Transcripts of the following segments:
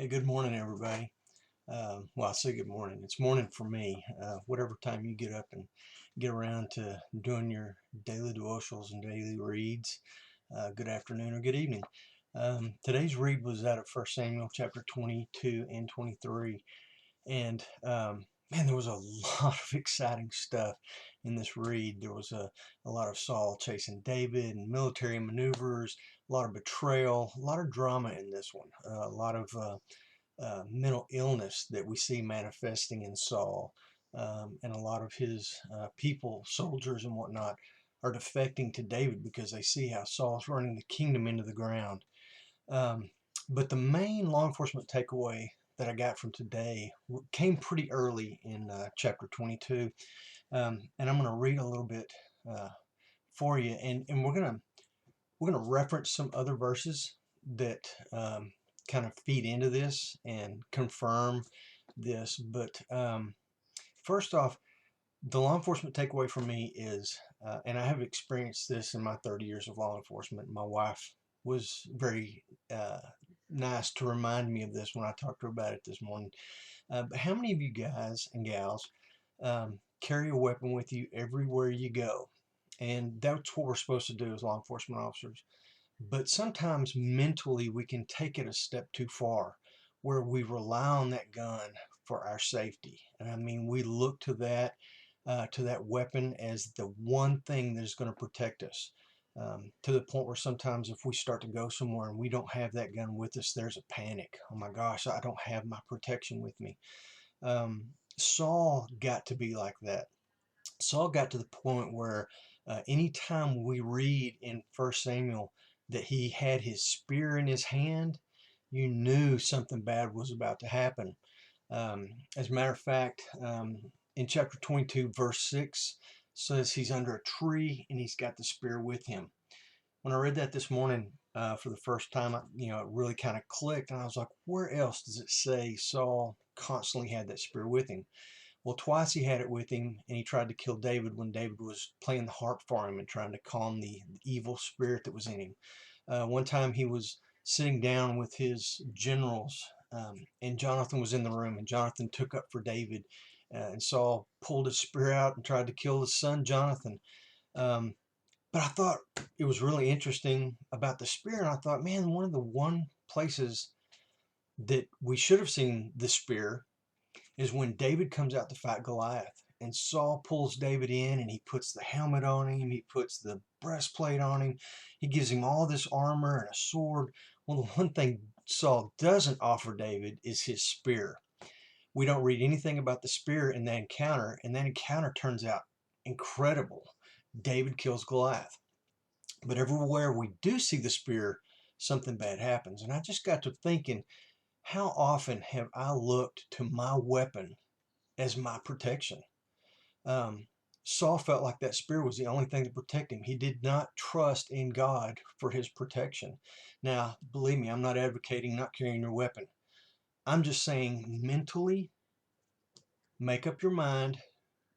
Hey, good morning, everybody. Well, I say good morning. It's morning for me. Whatever time you get up and get around to doing your daily devotionals and daily reads, good afternoon or good evening. Today's read was out of 1 Samuel chapter 22 and 23. And man, there was a lot of exciting stuff in this read. There was a lot of Saul chasing David and military maneuvers, a lot of betrayal, a lot of drama in this one, a lot of mental illness that we see manifesting in Saul. And a lot of his people, soldiers and whatnot, are defecting to David because they see how Saul's running the kingdom into the ground. Um, but the main law enforcement takeaway that I got from today came pretty early in chapter 22. And I'm going to read a little bit uh, for you. And we're gonna reference some other verses that kind of feed into this and confirm this. But first off, the law enforcement takeaway for me is, and I have experienced this in my 30 years of law enforcement. My wife was very nice to remind me of this when I talked to her about it this morning. But how many of you guys and gals carry a weapon with you everywhere you go? And that's what we're supposed to do as law enforcement officers. But sometimes mentally we can take it a step too far where we rely on that gun for our safety. And I mean, we look to that weapon as the one thing that is going to protect us. To the point where sometimes if we start to go somewhere and we don't have that gun with us, there's a panic. Oh my gosh, I don't have my protection with me. Saul got to be like that. Saul got to the point where anytime we read in 1 Samuel that he had his spear in his hand, you knew something bad was about to happen. As a matter of fact, in chapter 22, verse 6 says he's under a tree and he's got the spear with him. When I read that this morning for the first time, it really kind of clicked, and I was like, where else does it say Saul constantly had that spear with him? Well, twice he had it with him, and he tried to kill David when David was playing the harp for him and trying to calm the evil spirit that was in him. One time he was sitting down with his generals, and Jonathan was in the room, and Jonathan took up for David, and Saul pulled his spear out and tried to kill his son Jonathan. Um, but I thought it was really interesting about the spear, and I thought, man, one places that we should have seen the spear is when David comes out to fight Goliath. And Saul pulls David in and he puts the helmet on him, he puts the breastplate on him, he gives him all this armor and a sword. Well, the one thing Saul doesn't offer David is his spear. We don't read anything about the spear in that encounter, and that encounter turns out incredible. David kills Goliath. But everywhere we do see the spear, something bad happens. And I just got to thinking, how often have I looked to my weapon as my protection? Um, Saul felt like that spear was the only thing to protect him. He did not trust in God for his protection. Now, believe me, I'm not advocating not carrying your weapon. I'm just saying mentally, make up your mind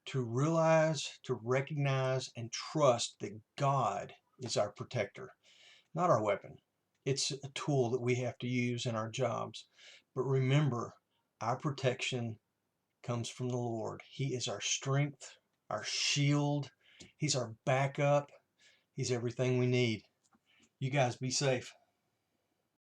to realize, to recognize, and trust that God is our protector, not our weapon. It's a tool that we have to use in our jobs. But remember, our protection comes from the Lord. He is our strength, our shield. He's our backup. He's everything we need. You guys be safe.